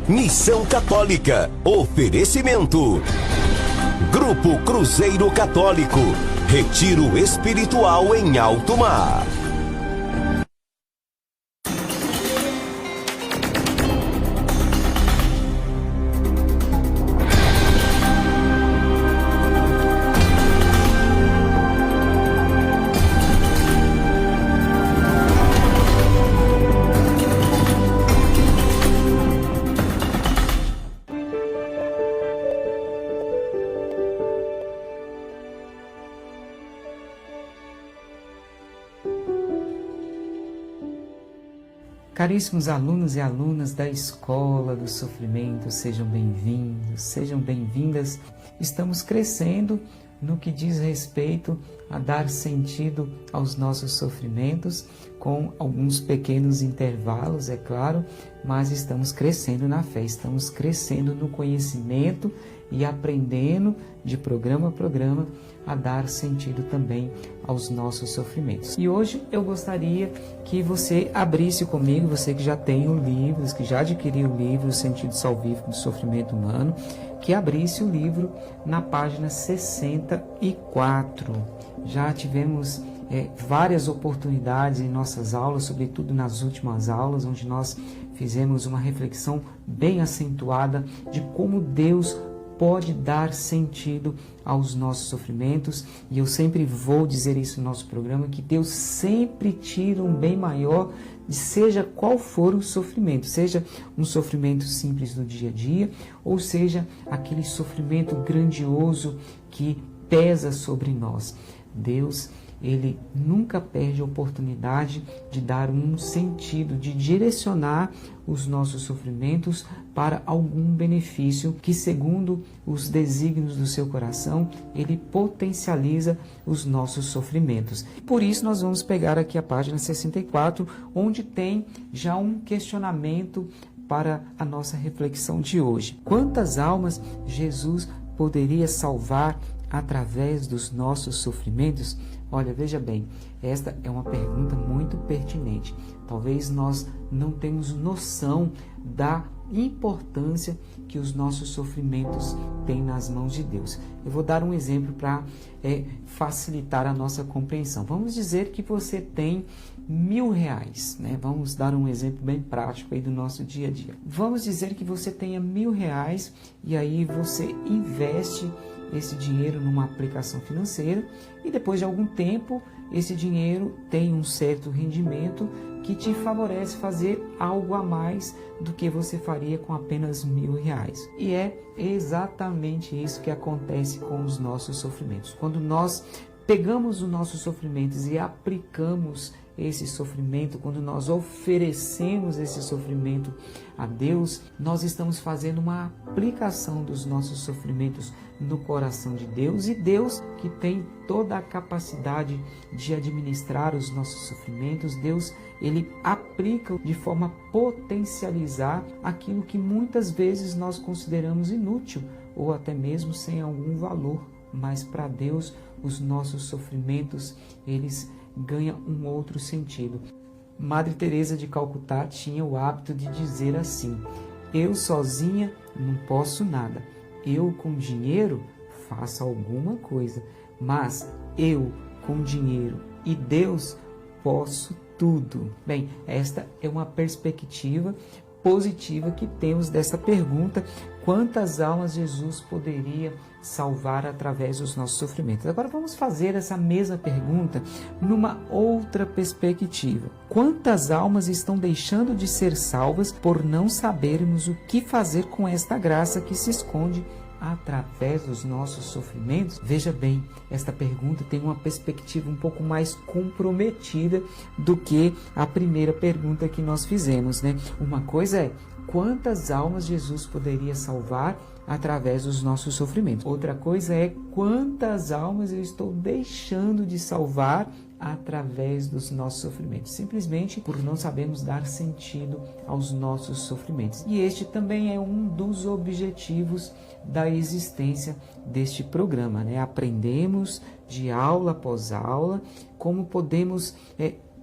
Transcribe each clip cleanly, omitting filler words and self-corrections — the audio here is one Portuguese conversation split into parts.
Missão Católica. Oferecimento. Grupo Cruzeiro Católico. Retiro espiritual em alto mar. Caríssimos alunos e alunas da Escola do Sofrimento, sejam bem-vindos, sejam bem-vindas. Estamos crescendo no que diz respeito a dar sentido aos nossos sofrimentos, com alguns pequenos intervalos, é claro, mas estamos crescendo na fé, estamos crescendo no conhecimento e aprendendo de programa a programa a dar sentido também aos nossos sofrimentos. E hoje eu gostaria que você abrisse comigo, você que já tem o livro, que já adquiriu o livro O Sentido Salvífico do Sofrimento Humano, que abrisse o livro na página 64. Já tivemos várias oportunidades em nossas aulas, sobretudo nas últimas aulas, onde nós fizemos uma reflexão bem acentuada de como Deus pode dar sentido aos nossos sofrimentos, e eu sempre vou dizer isso no nosso programa, que Deus sempre tira um bem maior de seja qual for o sofrimento, seja um sofrimento simples do dia a dia, ou seja aquele sofrimento grandioso que pesa sobre nós. Deus, Ele nunca perde a oportunidade de dar um sentido, de direcionar os nossos sofrimentos para algum benefício que, segundo os desígnios do seu coração, Ele potencializa os nossos sofrimentos. Por isso, nós vamos pegar aqui a página 64, onde tem já um questionamento para a nossa reflexão de hoje. Quantas almas Jesus poderia salvar através dos nossos sofrimentos? Olha, veja bem, esta é uma pergunta muito pertinente. Talvez nós não tenhamos noção da importância que os nossos sofrimentos têm nas mãos de Deus. Eu vou dar um exemplo para facilitar a nossa compreensão. Vamos dizer que você tem R$1.000, né? Vamos dar um exemplo bem prático aí do nosso dia a dia. Vamos dizer que você tenha R$1.000 e aí você investe esse dinheiro numa aplicação financeira e depois de algum tempo esse dinheiro tem um certo rendimento que te favorece fazer algo a mais do que você faria com apenas R$1.000. E é exatamente isso que acontece com os nossos sofrimentos. Quando nós pegamos os nossos sofrimentos e aplicamos esse sofrimento, quando nós oferecemos esse sofrimento a Deus, nós estamos fazendo uma aplicação dos nossos sofrimentos no coração de Deus, e Deus, que tem toda a capacidade de administrar os nossos sofrimentos, Deus, Ele aplica de forma a potencializar aquilo que muitas vezes nós consideramos inútil ou até mesmo sem algum valor, mas para Deus os nossos sofrimentos, eles ganham um outro sentido. Madre Teresa de Calcutá tinha o hábito de dizer assim: eu sozinha não posso nada, eu com dinheiro faço alguma coisa, mas eu com dinheiro e Deus posso tudo. Bem, esta é uma perspectiva positiva que temos dessa pergunta: quantas almas Jesus poderia salvar através dos nossos sofrimentos? Agora vamos fazer essa mesma pergunta numa outra perspectiva. Quantas almas estão deixando de ser salvas por não sabermos o que fazer com esta graça que se esconde através dos nossos sofrimentos? Veja bem, esta pergunta tem uma perspectiva um pouco mais comprometida do que a primeira pergunta que nós fizemos, né? Uma coisa é quantas almas Jesus poderia salvar através dos nossos sofrimentos. Outra coisa é quantas almas eu estou deixando de salvar através dos nossos sofrimentos, simplesmente por não sabermos dar sentido aos nossos sofrimentos. E este também é um dos objetivos da existência deste programa, né? Aprendemos de aula após aula como podemos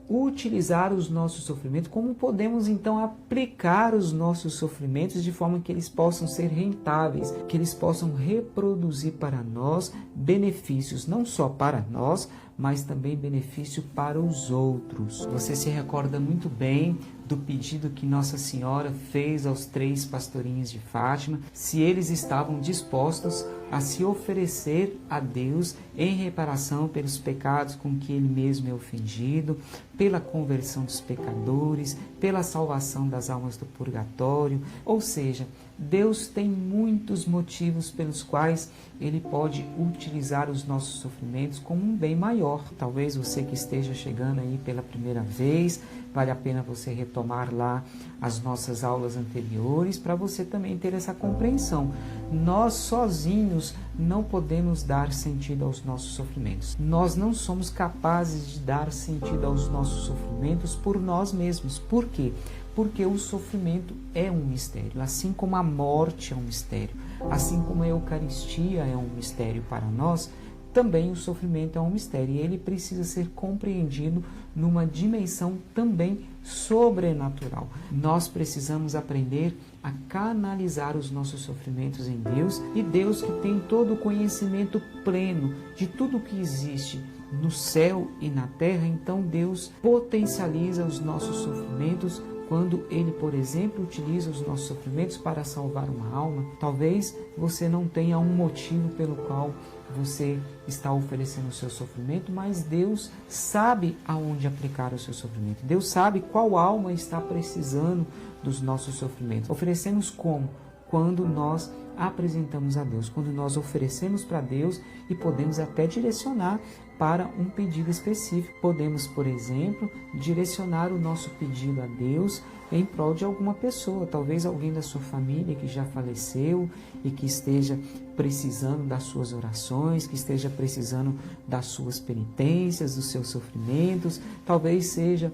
utilizar os nossos sofrimentos, como podemos então aplicar os nossos sofrimentos de forma que eles possam ser rentáveis, que eles possam reproduzir para nós benefícios, não só para nós, mas também benefício para os outros. Você se recorda muito bem do pedido que Nossa Senhora fez aos 3 pastorinhos de Fátima, se eles estavam dispostos a se oferecer a Deus em reparação pelos pecados com que Ele mesmo é ofendido, pela conversão dos pecadores, pela salvação das almas do purgatório. Ou seja, Deus tem muitos motivos pelos quais Ele pode utilizar os nossos sofrimentos como um bem maior. Talvez você que esteja chegando aí pela primeira vez, vale a pena você retomar lá as nossas aulas anteriores para você também ter essa compreensão. Nós sozinhos não podemos dar sentido aos nossos sofrimentos. Nós não somos capazes de dar sentido aos nossos sofrimentos por nós mesmos. Por quê? Porque o sofrimento é um mistério, assim como a morte é um mistério, assim como a Eucaristia é um mistério para nós, também o sofrimento é um mistério e ele precisa ser compreendido numa dimensão também sobrenatural. Nós precisamos aprender a canalizar os nossos sofrimentos em Deus, e Deus, que tem todo o conhecimento pleno de tudo que existe no céu e na terra, então Deus potencializa os nossos sofrimentos quando Ele, por exemplo, utiliza os nossos sofrimentos para salvar uma alma. Talvez você não tenha um motivo pelo qual você está oferecendo o seu sofrimento, mas Deus sabe aonde aplicar o seu sofrimento. Deus sabe qual alma está precisando dos nossos sofrimentos. Oferecemos como? Quando nós apresentamos a Deus, quando nós oferecemos para Deus e podemos até direcionar para um pedido específico. Podemos, por exemplo, direcionar o nosso pedido a Deus em prol de alguma pessoa, talvez alguém da sua família que já faleceu e que esteja precisando das suas orações, que esteja precisando das suas penitências, dos seus sofrimentos. Talvez seja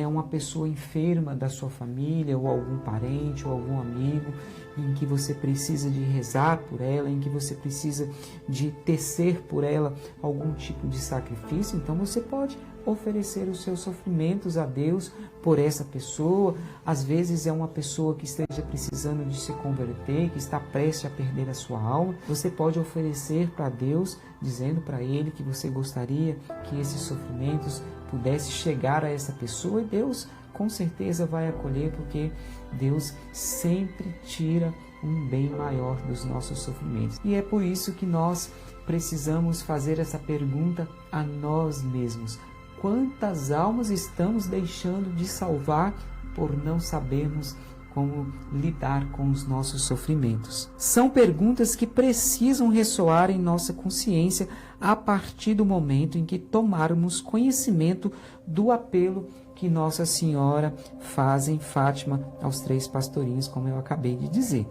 uma pessoa enferma da sua família, ou algum parente, ou algum amigo, em que você precisa de rezar por ela, em que você precisa de tecer por ela algum tipo de sacrifício. Então você pode oferecer os seus sofrimentos a Deus por essa pessoa. Às vezes é uma pessoa que esteja precisando de se converter, que está prestes a perder a sua alma. Você pode oferecer para Deus, dizendo para Ele que você gostaria que esses sofrimentos pudessem chegar a essa pessoa, e Deus com certeza vai acolher, porque Deus sempre tira um bem maior dos nossos sofrimentos. E é por isso que nós precisamos fazer essa pergunta a nós mesmos: quantas almas estamos deixando de salvar por não sabermos como lidar com os nossos sofrimentos? São perguntas que precisam ressoar em nossa consciência a partir do momento em que tomarmos conhecimento do apelo que Nossa Senhora faz em Fátima aos 3 pastorinhos, como eu acabei de dizer.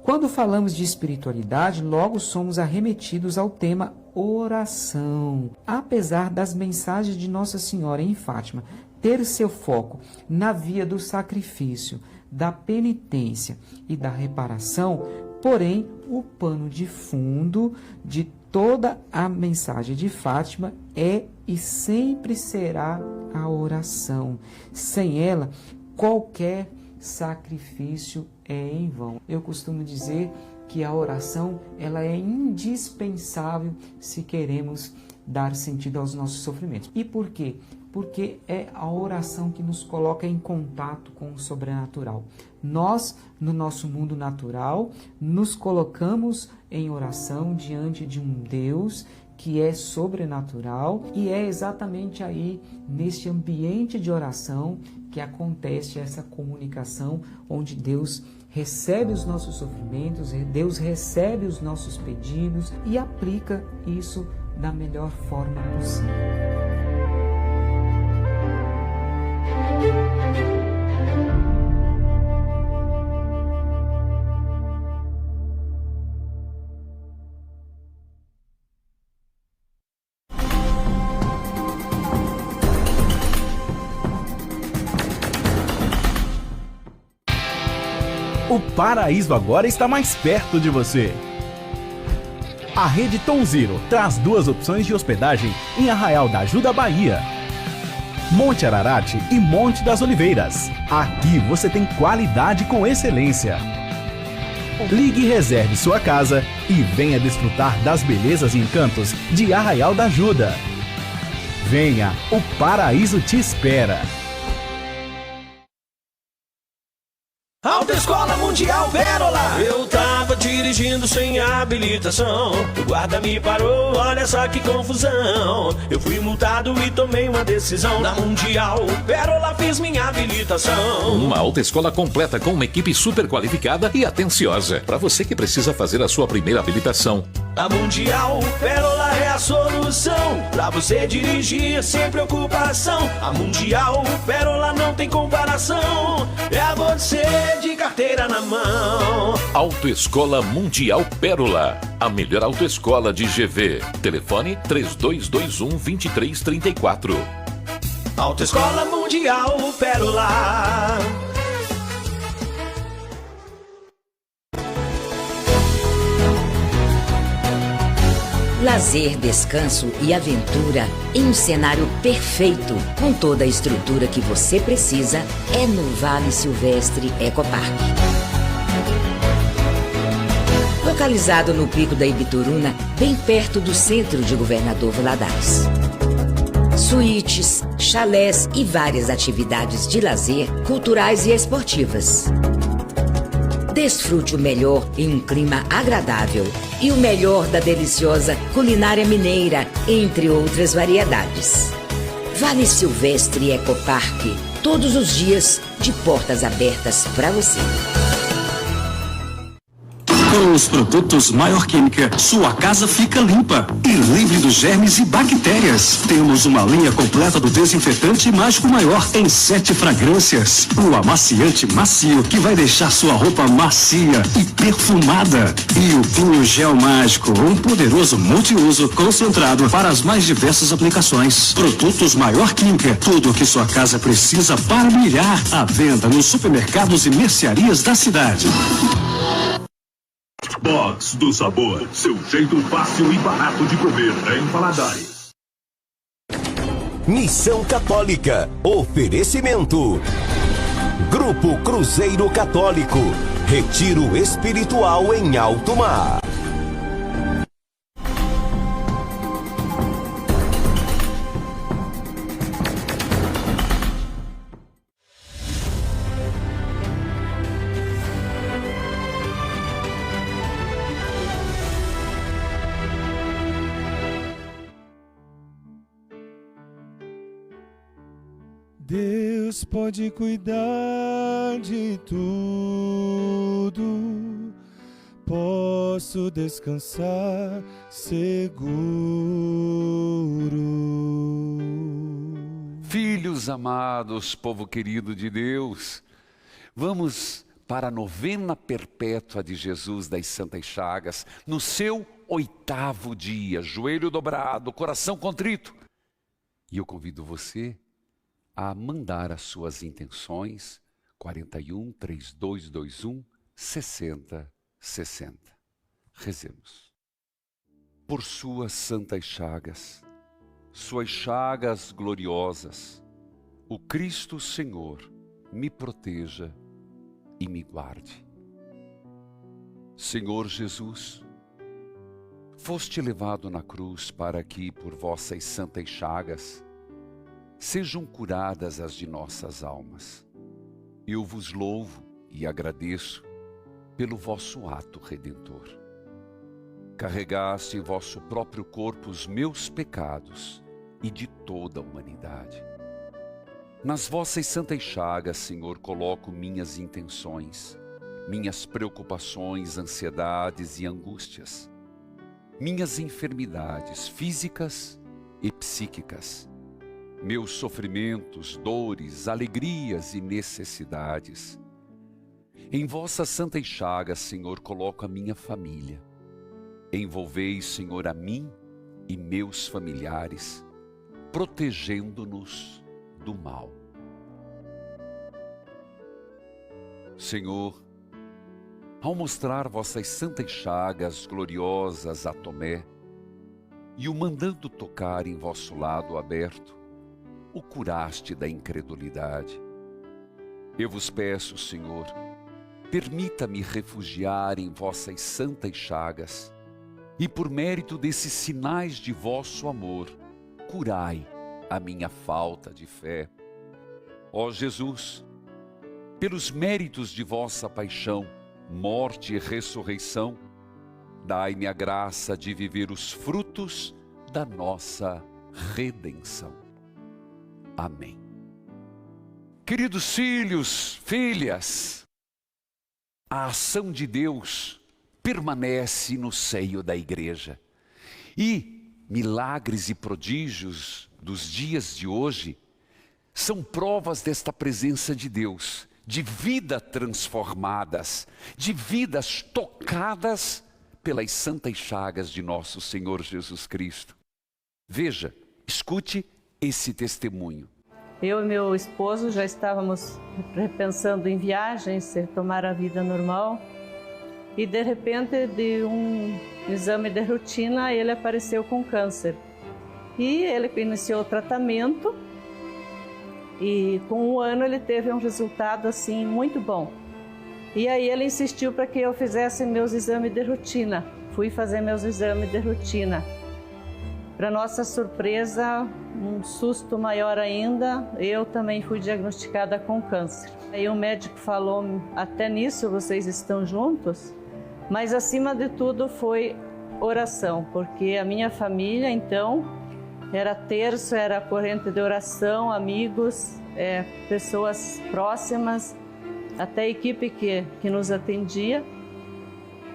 Quando falamos de espiritualidade, logo somos arremetidos ao tema oração. Apesar das mensagens de Nossa Senhora em Fátima ter seu foco na via do sacrifício, da penitência e da reparação, porém, o pano de fundo de toda a mensagem de Fátima é e sempre será a oração. Sem ela, qualquer sacrifício é em vão. Eu costumo dizer que a oração ela é indispensável se queremos dar sentido aos nossos sofrimentos. E por quê? Porque é a oração que nos coloca em contato com o sobrenatural. Nós, no nosso mundo natural, nos colocamos em oração diante de um Deus que é sobrenatural, e é exatamente aí, neste ambiente de oração, que acontece essa comunicação, onde Deus recebe os nossos sofrimentos, Deus recebe os nossos pedidos e aplica isso da melhor forma possível. O paraíso agora está mais perto de você. A Rede Tom Zero traz 2 opções de hospedagem em Arraial da Ajuda, Bahia. Monte Ararate e Monte das Oliveiras. Aqui você tem qualidade com excelência. Ligue e reserve sua casa e venha desfrutar das belezas e encantos de Arraial da Ajuda. Venha, o paraíso te espera. Autoescola Mundial Pérola. Eu tava dirigindo sem habilitação, o guarda me parou, olha só que confusão. Eu fui multado e tomei uma decisão. Na Mundial Pérola fiz minha habilitação. Uma autoescola completa com uma equipe super qualificada e atenciosa para você que precisa fazer a sua primeira habilitação. A Mundial Pérola é a solução pra você dirigir sem preocupação. A Mundial Pérola não tem comparação, é você de carteira na mão. Autoescola Mundial Pérola, a melhor autoescola de GV. Telefone 3221-2334. Autoescola Mundial Pérola. Lazer, descanso e aventura em um cenário perfeito, com toda a estrutura que você precisa, é no Vale Silvestre Ecopark. Localizado no Pico da Ibituruna, bem perto do centro de Governador Valadares. Suítes, chalés e várias atividades de lazer, culturais e esportivas. Desfrute o melhor em um clima agradável e o melhor da deliciosa culinária mineira, entre outras variedades. Vale Silvestre Ecopark, todos os dias de portas abertas para você. Com os produtos Maior Química, sua casa fica limpa e livre dos germes e bactérias. Temos uma linha completa do desinfetante Mágico Maior em 7 fragrâncias. O amaciante macio que vai deixar sua roupa macia e perfumada. E o Clean Gel Mágico, um poderoso multiuso concentrado para as mais diversas aplicações. Produtos Maior Química, tudo o que sua casa precisa para brilhar. À venda nos supermercados e mercearias da cidade. Box do Sabor, seu jeito fácil e barato de comer em Valadares. Missão Católica, oferecimento. Grupo Cruzeiro Católico, retiro espiritual em alto mar. Deus pode cuidar de tudo, posso descansar seguro. Filhos amados, povo querido de Deus, vamos para a novena perpétua de Jesus das Santas Chagas, no seu 8º dia, joelho dobrado, coração contrito. E eu convido você a mandar as suas intenções, 41 3221 6060. Rezemos. Por suas santas chagas gloriosas, o Cristo Senhor me proteja e me guarde. Senhor Jesus, foste levado na cruz para que, por vossas santas chagas, sejam curadas as de nossas almas. Eu vos louvo e agradeço pelo vosso ato redentor. Carregaste em vosso próprio corpo os meus pecados e de toda a humanidade. Nas vossas santas chagas, Senhor, coloco minhas intenções, minhas preocupações, ansiedades e angústias, minhas enfermidades físicas e psíquicas, meus sofrimentos, dores, alegrias e necessidades. Em vossas santas chagas, Senhor, coloco a minha família. Envolvei, Senhor, a mim e meus familiares, protegendo-nos do mal. Senhor, ao mostrar vossas santas chagas gloriosas a Tomé e o mandando tocar em vosso lado aberto, o curaste da incredulidade. Eu vos peço, Senhor, permita-me refugiar em vossas santas chagas e, por mérito desses sinais de vosso amor, curai a minha falta de fé. Ó Jesus, pelos méritos de vossa paixão, morte e ressurreição, dai-me a graça de viver os frutos da nossa redenção. Amém. Queridos filhos, filhas, a ação de Deus permanece no seio da igreja. E milagres e prodígios dos dias de hoje são provas desta presença de Deus, de vidas transformadas, de vidas tocadas pelas santas chagas de nosso Senhor Jesus Cristo. Veja, escute esse testemunho. Eu e meu esposo já estávamos repensando em viagens, retomar a vida normal. E de repente, de um exame de rotina, ele apareceu com câncer. E ele iniciou o tratamento e com 1 ano ele teve um resultado assim muito bom. E aí ele insistiu para que eu fizesse meus exames de rotina. Fui fazer meus exames de rotina. Para nossa surpresa, um susto maior ainda, eu também fui diagnosticada com câncer. Aí o médico falou, até nisso vocês estão juntos? Mas acima de tudo foi oração, porque a minha família então era terço, era corrente de oração, amigos, pessoas próximas, até a equipe que nos atendia.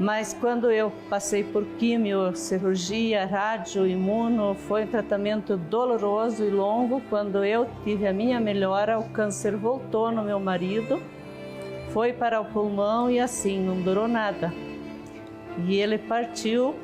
Mas quando eu passei por quimio, cirurgia, rádio, imuno, foi um tratamento doloroso e longo. Quando eu tive a minha melhora, o câncer voltou no meu marido, foi para o pulmão e assim, não durou nada. E ele partiu.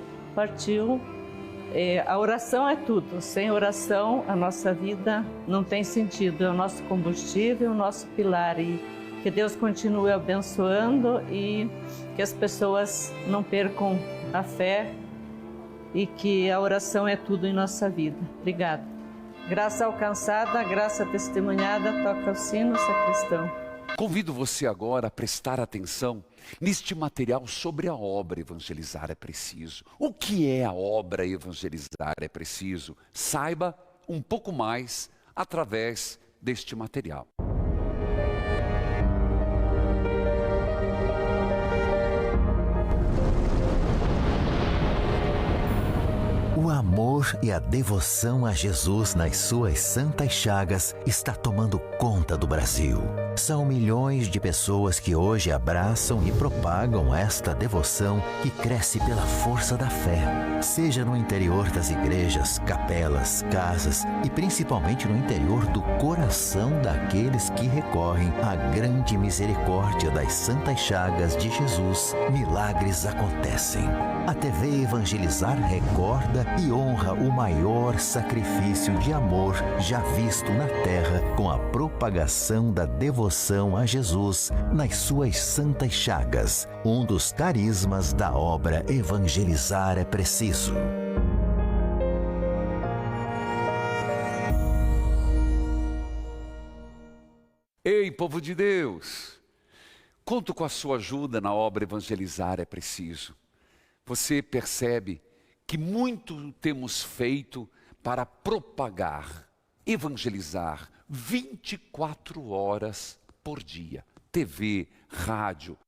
A oração é tudo. Sem oração, a nossa vida não tem sentido. É o nosso combustível, o nosso pilar. E que Deus continue abençoando e que as pessoas não percam a fé e que a oração é tudo em nossa vida. Obrigada. Graça alcançada, graça testemunhada, toca o sino, sacristão. Convido você agora a prestar atenção neste material sobre a obra Evangelizar é Preciso. O que é a obra Evangelizar é Preciso? Saiba um pouco mais através deste material. O amor e a devoção a Jesus nas suas santas chagas está tomando conta do Brasil. São milhões de pessoas que hoje abraçam e propagam esta devoção que cresce pela força da fé. Seja no interior das igrejas, capelas, casas e principalmente no interior do coração daqueles que recorrem à grande misericórdia das santas chagas de Jesus, milagres acontecem. A TV Evangelizar recorda e honra o maior sacrifício de amor já visto na terra com a propagação da devoção a Jesus nas suas santas chagas, um dos carismas da obra Evangelizar é Preciso. Ei, povo de Deus! Conto com a sua ajuda na obra Evangelizar é Preciso. Você percebe que muito temos feito para propagar, evangelizar 24 horas por dia. TV, rádio,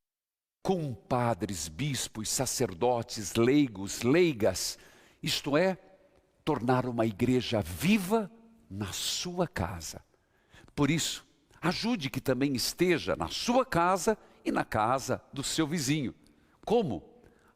com padres, bispos, sacerdotes, leigos, leigas. Isto é, tornar uma igreja viva na sua casa. Por isso, ajude que também esteja na sua casa e na casa do seu vizinho. Como?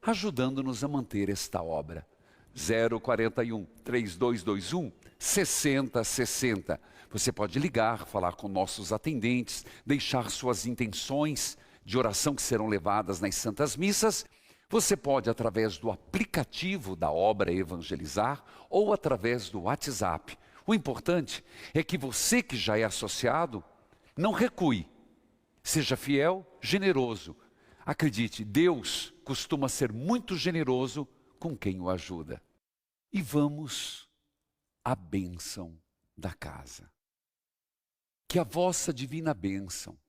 Ajudando-nos a manter esta obra. 041 3221 6060. Você pode ligar, falar com nossos atendentes, deixar suas intenções de oração que serão levadas nas Santas Missas. Você pode, através do aplicativo da obra Evangelizar ou através do WhatsApp. O importante é que você que já é associado, não recue. Seja fiel, generoso. Acredite, Deus costuma ser muito generoso com quem o ajuda. E vamos à bênção da casa. Que a vossa divina bênção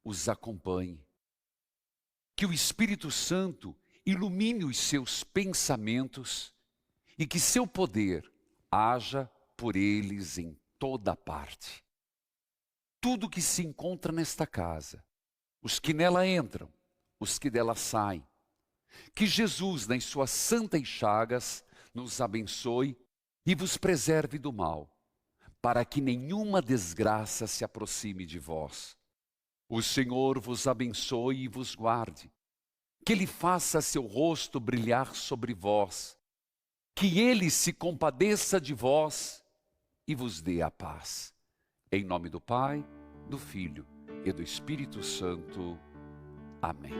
os acompanhe. Que o Espírito Santo ilumine os seus pensamentos e que seu poder haja por eles em toda parte. Tudo que se encontra nesta casa, os que nela entram, os que dela saem, que Jesus, nas suas santas chagas, nos abençoe e vos preserve do mal, para que nenhuma desgraça se aproxime de vós. O Senhor vos abençoe e vos guarde, que Ele faça seu rosto brilhar sobre vós, que Ele se compadeça de vós e vos dê a paz. Em nome do Pai, do Filho e do Espírito Santo. Amém.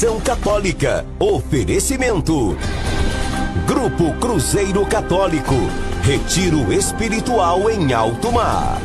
Missão Católica. Oferecimento. Grupo Cruzeiro Católico. Retiro espiritual em alto mar.